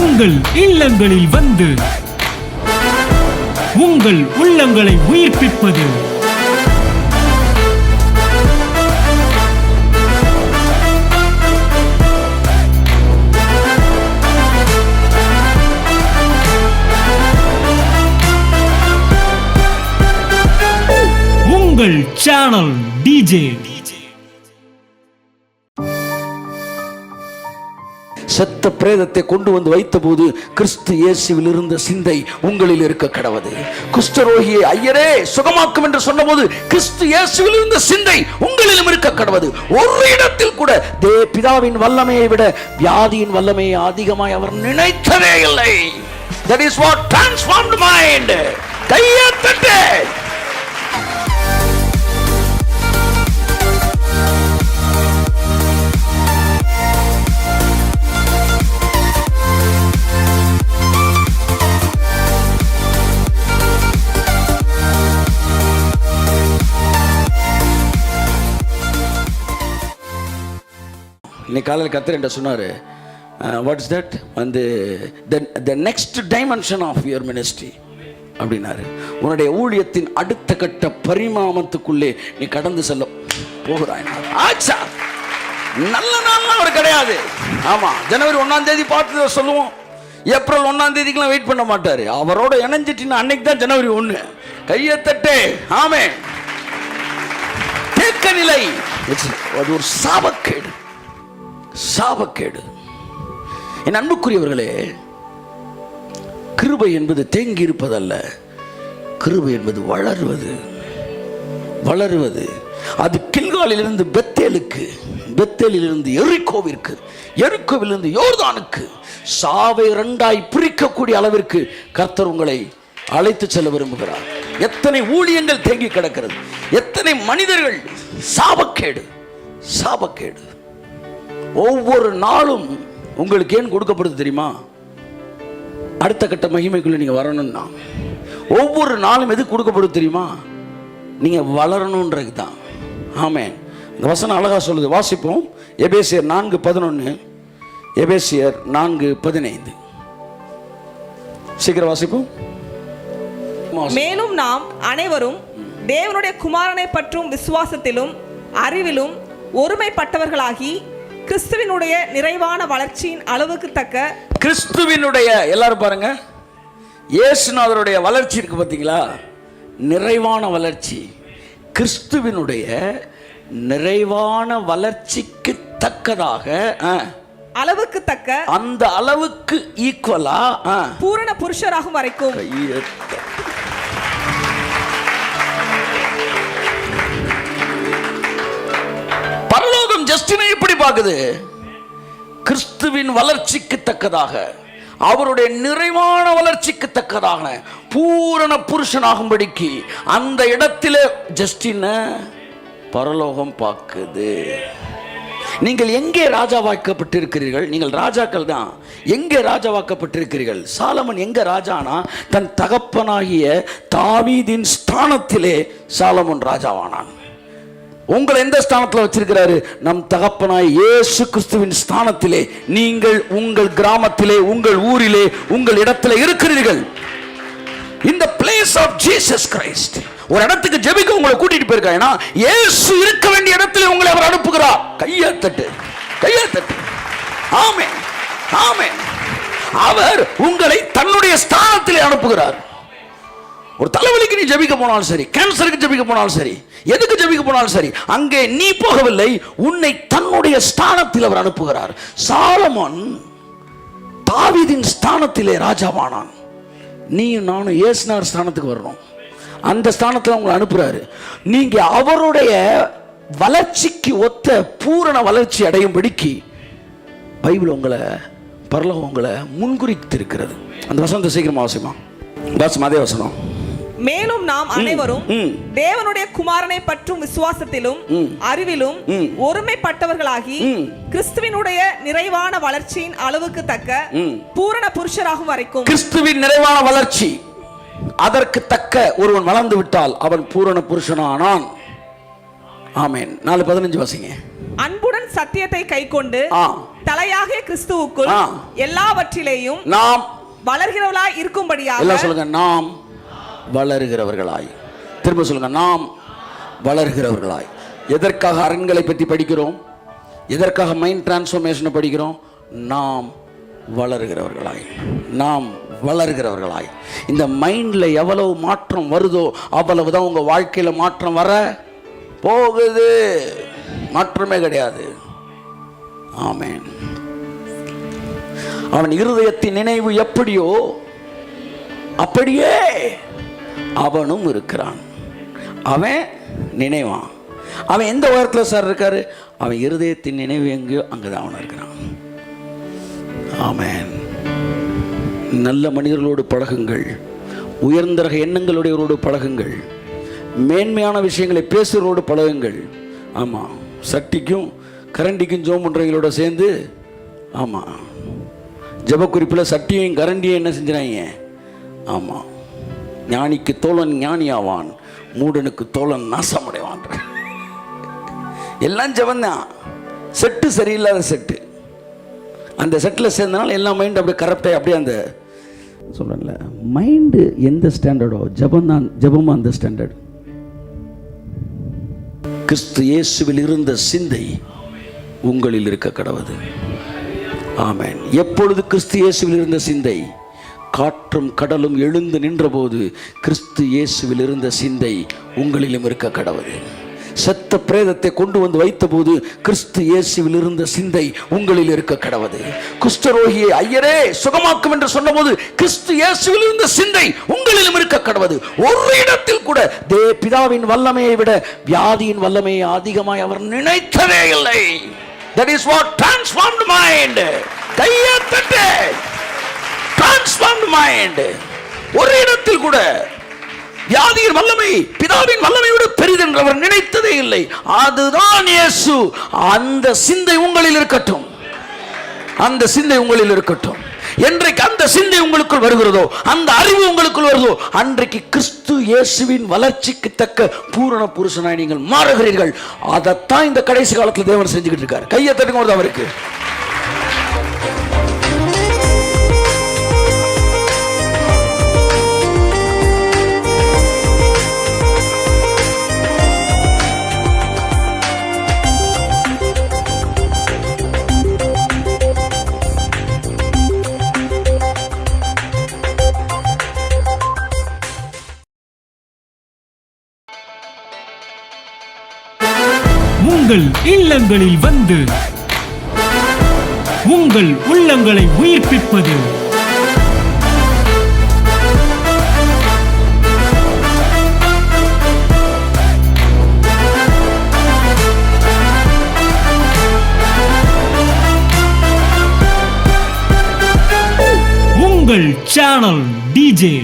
உங்கள் இல்லங்களில் வந்து உங்கள் உள்ளங்களை உயிர்ப்பிப்பது உங்கள் சேனல் டிஜே. செத்த பிரேதத்தை கொண்டு வந்து வைத்த போது கிறிஸ்து இயேசுவில் இருந்த சிந்தை உங்களில் இருக்க கடவது. குஷ்டரோகியை ஐயரே சுகமாக்கும் என்று சொன்ன போது கிறிஸ்து இயேசுவில் இருந்த சிந்தை உங்களிலும் இருக்க கடவது. ஒரு இடத்தில் கூட பிதாவின் வல்லமையை விட வியாதியின் வல்லமையை அதிகமாய் அவர் நினைத்ததே இல்லை. That is what transformed mind. கையை தட்டு. இன்னைக்கு காலையில் கர்த்தர் என்கிட்ட சொன்னார், வாட் இஸ் தட் வந்து the next dimension of your ministry அப்படின்னாரு. உன்னுடைய ஊழியத்தின் அடுத்த கட்ட பரிமாணத்துக்குள்ளே நீ கடந்து செல்ல போகிறாய். ஆச்சா, நல்ல நாள்லாம் அவர் கிடையாது. ஆமாம், ஜனவரி 1ஆம் தேதி பார்த்து சொல்லுவோம், ஏப்ரல் 1ஆம் தேதிக்கெல்லாம் வெயிட் பண்ண மாட்டார். அவரோட இணைஞ்சிட்டின்னா அன்னைக்கு தான் ஜனவரி 1. கையை தட்டு. ஆமே, தேக்க நிலை அது ஒரு சாபக்கேடு. சாபக்கேடு. என் அன்புக்குரியவர்களே, கிருபை என்பது தேங்கி இருப்பதல்ல, கிருபை என்பது வளருவது. வளருவது. அது கில்காலிலிருந்து பெத்தேலுக்கு, பெத்தேலிலிருந்து எரிகோவிற்கு, எரிகோவிலிருந்து யோர்தானுக்கு சாவை இரண்டாய் பிரிக்கக்கூடிய அளவிற்கு கர்த்தர் உங்களை அழைத்து செல்ல விரும்புகிறார். எத்தனை ஊழியங்கள் தேங்கி கிடக்கிறது, எத்தனை மனிதர்கள். சாபக்கேடு, சாபக்கேடு. ஒவ்வொரு நாளும் உங்களுக்கு ஏன் கொடுக்கப்படுது தெரியுமா? அடுத்த கட்ட மகிமைக்குள்ள நீங்க வரணும்னா ஒவ்வொரு நாளும் எது கொடுக்கப்படுது தெரியுமா? நீங்க வளரணும்ன்றது தான். ஆமென். இந்த வசனம் அழகா சொல்லுது, வாசிப்போம். எபேசியர் 4:11. எபேசியர் 4:15. சீக்கிரம் வாசிப்போம். மேலும் நாம் அனைவரும் தேவனுடைய குமாரனை பற்றும் விசுவாசத்திலும் அறிவிலும் ஒருமைப்பட்டவர்களாகி கிறிஸ்துவினுடைய நிறைவான வளர்ச்சியின் அளவுக்கு தக்க, கிறிஸ்துவினுடைய, எல்லாரும் பாருங்க, இயேசுநாதருடைய வளர்ச்சி இருக்கு பார்த்தீங்களா? நிறைவான வளர்ச்சி. கிறிஸ்துவினுடைய நிறைவான வளர்ச்சிக்கு தக்கதாக, அளவுக்கு தக்க, அந்த அளவுக்கு ஈக்குவலா பூரண புருஷராகும் வரைக்கும். பரலோகம் ஜஸ்டினை எப்படி பார்க்குது? கிறிஸ்துவின் வளர்ச்சிக்கு தக்கதாக, அவருடைய நிறைவான வளர்ச்சிக்கு தக்கதாக பூரண புருஷனாகும்படிக்கு அந்த இடத்திலே ஜஸ்டின பரலோகம் பார்க்குது. நீங்கள் எங்கே ராஜாவாக்கப்பட்டிருக்கிறீர்கள்? நீங்கள் ராஜாக்கள் தான். எங்கே ராஜாவாக்கப்பட்டிருக்கிறீர்கள்? சாலமன் எங்க ராஜானா, தன் தகப்பனாகிய தாவீதின் ஸ்தானத்திலே சாலமன் ராஜாவானான். உங்களை எந்த ஸ்தானத்தில் வச்சிருக்கிறாரு? நம் தகப்பனாய் இயேசு கிறிஸ்துவின் ஸ்தானத்திலே நீங்கள் உங்கள் கிராமத்திலே, உங்கள் ஊரிலே, உங்கள் இடத்திலே இருக்கிறீர்கள். இந்த பிளேஸ் ஆஃப் ஜீசஸ் கிரைஸ்ட். ஒரு இடத்துக்கு ஜெபிக்க உங்களை கூட்டிட்டு போயிருக்காங்க. இயேசு இருக்க வேண்டிய இடத்திலே உங்களை அவர் அனுப்புகிறார். கையை தட்டு, கையை தட்டு. ஆமென், ஆமென். அவர் உங்களை தன்னுடைய ஸ்தானத்திலே அனுப்புகிறார். ஒரு தலைவலிக்கு நீ ஜெபிக்க போனாலும் சரி, கேன்சருக்கு ஜெபிக்க போனாலும் சரி, எதுக்கு ஜெபிக்க போனாலும் சரி, அங்கே நீ போகவில்லை, உன்னை தன்னுடைய ஸ்தானத்தில் அவர் அனுப்புகிறார். சாலமோன் தாவீதின் ஸ்தானத்திலே ராஜாவானான். நீயும் நானும் இயேசுநாதர் ஸ்தானத்துக்கு வரணும். அந்த ஸ்தானத்தில் உங்களை அனுப்புறாரு. நீங்க அவருடைய வளர்ச்சிக்கு ஒத்த பூரண வளர்ச்சி அடையும்படிக்கு பைபிள் உங்களை, பரலோகம் உங்களை முன்குறித்திருக்கிறது. அந்த வசனத்தை சீக்கிரமா வாசிமா. அதே வசனம். மேலும் நாம் அனைவரும் தேவனுடைய குமாரனை பற்றும் விசுவாசத்திலும் அறிவிலும் ஒருமைப்பட்டவர்களாகி கிறிஸ்துவினுடைய நிறைவான வளர்ச்சியின் அளவுக்கு தக்க பூரண புருஷராகும் வரைக்கும். கிறிஸ்துவின் நிறைவான வளர்ச்சி, அதற்கு தக்க ஒருவன் வளர்ந்து விட்டால் அவன் பூரண புருஷனானான். ஆமென். 4:15 வாசிங்க. அன்புடன் சத்தியத்தை கைக்கொண்டு ஆ. தலையாகிய கிறிஸ்துவுக்குள் ஆ. எல்லாவற்றிலேயும் நாம் வளர்கிறவர்களாய் இருக்கும்படியாக எல்லாம் சொல்லுங்க, நாம் வளருகிறவர்களாய். திரும்ப சொல்லுங்க, நாம் வளர்கிறவர்களாய். எதற்காக அரண்களை பற்றி படிக்கிறோம்? எதற்காக மைண்ட் டிரான்ஸ்ஃபர்மேஷனை படிக்கிறோம்? நாம் வளருகிறவர்களாய், நாம் வளருகிறவர்களாய். இந்த மைண்டில் எவ்வளவு மாற்றம் வருதோ அவ்வளவுதான் உங்கள் வாழ்க்கையில் மாற்றம் வர போகுது. மாற்றமே கிடையாது. ஆமென். அவன் இருதயத்தின் நினைவு எப்படியோ அப்படியே அவனும் இருக்கிறான். அவன் நினைவான். அவன் எந்த உயரத்தில் சார் இருக்காரு? அவன் இருதயத்தின் நினைவு எங்கேயோ அங்கதான் அவன் இருக்கிறான். ஆமென். நல்ல மனிதர்களோடு பழகுங்கள், உயர்ந்த ரக எண்ணங்களுடையவரோடு பழகுங்கள், மேன்மையான விஷயங்களை பேசுகிறவரோடு பழகுங்கள். ஆமாம், சட்டிக்கும் கரண்டிக்கும் ஜோம் பண்ணுறவங்களோட சேர்ந்து, ஆமாம், ஜபக்குறிப்பில் சட்டியையும் கரண்டியும் என்ன செஞ்சுறாங்க? ஆமாம், ஞானிக்கு தோழன் ஞானியாவான், மூடனுக்கு தோழன் நாசமடைவான். எல்லாம் ஜபந்தான். செட்டு சரியில்லாத செட்டு. அந்த செட்டில் சேர்ந்தனால எல்லா மைண்டும் அப்படியே கரப்டாக அப்படியே அந்த சொல்கிறேன்ல, மைண்டு எந்த ஸ்டாண்டர்டோ ஜபமும் அந்த ஸ்டாண்டர்ட். கிறிஸ்து இயேசுவில் இருந்த சிந்தை உங்களில் இருக்க கடவுது. ஆமென். எப்பொழுது கிறிஸ்து இயேசுவில் இருந்த சிந்தை? காற்றும் கடலும் எழுந்து நின்றபோது கிறிஸ்து இயேசுவில் இருந்த சிந்தை உங்களிலும் இருக்க கடவுது. செத்த பிரேதத்தை கொண்டு வந்து வைத்த போது கிறிஸ்து இயேசுவில் இருந்த சிந்தை உங்களில் இருக்க கடவுது. குஷ்டரோகியை ஐயரே சுகமாக்கும் என்று சொன்னபோது கிறிஸ்து இயேசுவில் இருந்த சிந்தை உங்களிலும் இருக்க கடவுது. ஒரு இடத்தில் கூட பிதாவின் வல்லமையை விட வியாதியின் வல்லமையை அதிகமாய் அவர் நினைத்ததே இல்லை. That is what transformed mind. கையை தட்டு. Transformed mind. ஒரு இடத்தில் கூட வியாதியின் வல்லமை பிதாவின் வல்லமையோடு பெரிதென்று அவர் நினைத்ததே இல்லை. அதுதான் இயேசு. அந்த சிந்தை உங்களில் இருக்கட்டும். அந்த சிந்தை உங்களில் இருக்கட்டும். என்றைக்கு அந்த சிந்தை உங்களுக்குள் வருகிறதோ, அந்த அறிவு உங்களுக்குள் வருதோ, அன்றைக்கு கிறிஸ்து இயேசுவின் வளர்ச்சிக்கு தக்க பூரண புருஷனாய் நீங்கள் மாறுகிறீர்கள். அதைத்தான் இந்த கடைசி காலத்தில் தேவன் செஞ்சுக்கிட்டு இருக்கார். கையை தட்டுங்க அவருக்கு. உங்கள் இல்லங்களில் வந்து உங்கள் உள்ளங்களை உயிர்ப்பிப்பது உங்கள் சேனல் டிஜே.